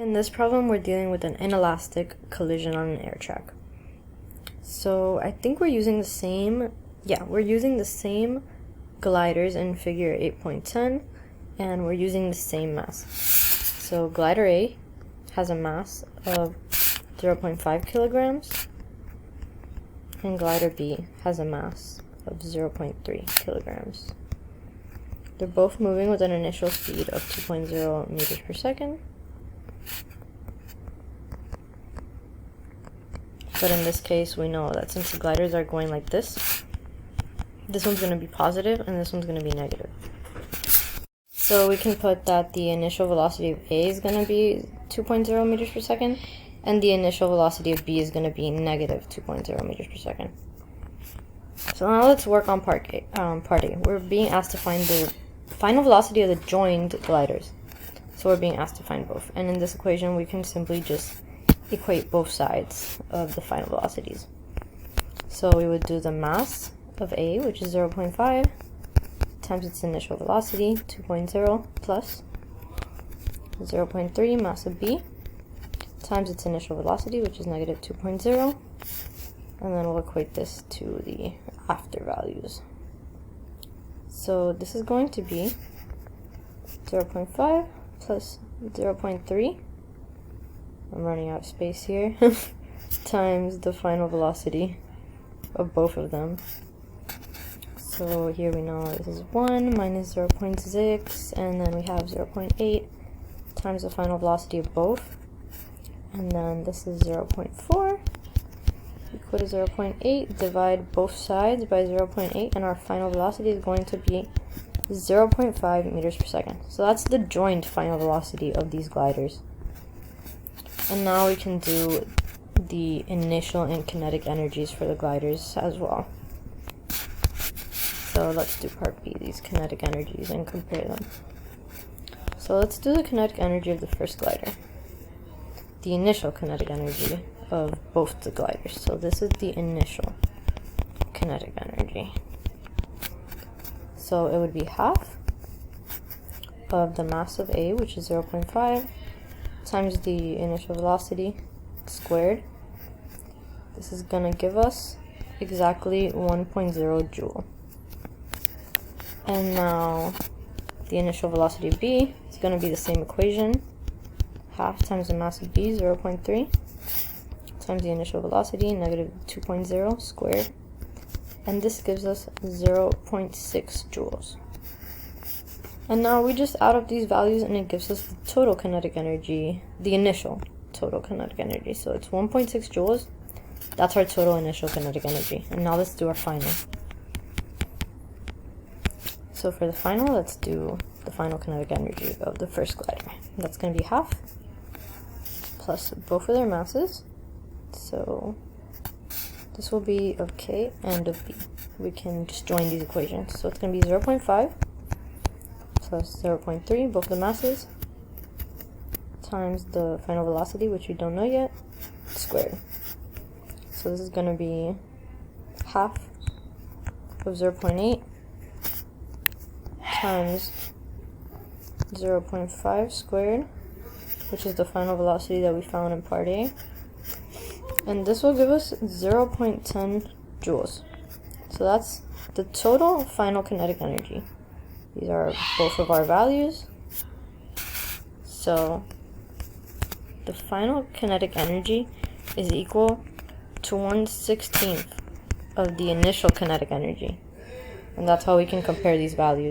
In this problem, we're dealing with an inelastic collision on an air track. So I think we're using the same, we're using the same gliders in figure 8.10, and we're using the same mass. So glider A has a mass of 0.5 kilograms, and glider B has a mass of 0.3 kilograms. They're both moving with an initial speed of 2.0 meters per second. But in this case, we know that since the gliders are going like this one's going to be positive and this one's going to be negative. So we can put that the initial velocity of A is going to be 2.0 meters per second, and the initial velocity of B is going to be negative 2.0 meters per second. So now let's work on part A. We're being asked to find the final velocity of the joined gliders. So we're being asked to find both. And in this equation, we can simply just equate both sides of the final velocities. So we would do the mass of A, which is 0.5, times its initial velocity, 2.0, plus 0.3 mass of B, times its initial velocity, which is negative 2.0, and then we'll equate this to the after values. So this is going to be 0.5 plus 0.3, I'm running out of space here, times the final velocity of both of them. So here we know this is 1 minus 0.6, and then we have 0.8 times the final velocity of both. And then this is 0.4 equal to 0.8. Divide both sides by 0.8, and our final velocity is going to be 0.5 meters per second. So that's the joint final velocity of these gliders. And now we can do the initial and kinetic energies for the gliders as well. So let's do part B, these kinetic energies, and compare them. So let's do the kinetic energy of the first glider. The initial kinetic energy of both the gliders. So this is the initial kinetic energy. So it would be half of the mass of A, which is 0.5, times the initial velocity squared. This is going to give us exactly 1.0 joule. And now the initial velocity of B is going to be the same equation. Half times the mass of B, 0.3, times the initial velocity, negative 2.0 squared. And this gives us 0.6 joules. And now we just add up these values and it gives us the total kinetic energy, the initial total kinetic energy. So it's 1.6 joules. That's our total initial kinetic energy. And now let's do our final. So for the final, let's do the final kinetic energy of the first glider. That's going to be half plus both of their masses. So this will be of K and of B. We can just join these equations. So it's going to be 0.5 plus 0.3, both the masses, times the final velocity, which we don't know yet, squared. So this is going to be half of 0.8 times 0.5 squared, which is the final velocity that we found in part A. And this will give us 0.10 joules. So that's the total final kinetic energy. These are both of our values. So the final kinetic energy is equal to 1/16 of the initial kinetic energy. And that's how we can compare these values.